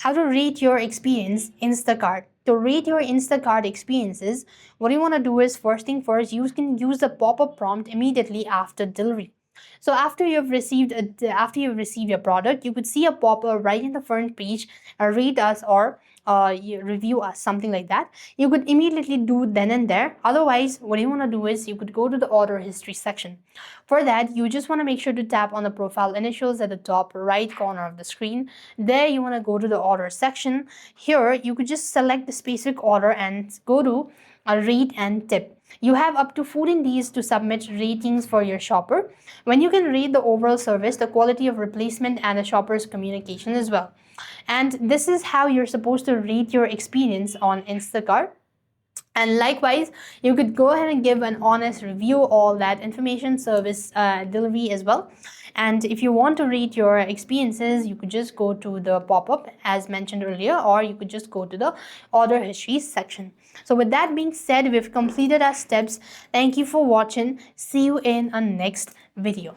How to rate your experience Instacart. To rate your Instacart experiences, what you want to do is, first thing first, you can use the pop-up prompt immediately after delivery. So after you've received your product, you could see a pop-up right in the front page, rate us or review us, something like that. You could immediately do then and there. Otherwise, what you want to do is you could go to the order history section. For that, you just want to make sure to tap on the profile initials at the top right corner of the screen. There you want to go to the order section. Here you could just select the specific order and go to a rate and tip. You have up to 14 days to submit ratings for your shopper, when you can rate the overall service, the quality of replacement, and the shopper's communication as well. And this is how you're supposed to rate your experience on Instacart. And likewise, you could go ahead and give an honest review, all that information, service, delivery as well. And if you want to rate your experiences, you could just go to the pop-up as mentioned earlier, or you could just go to the order history section. So with that being said, we've completed our steps. Thank you for watching. See you in our next video.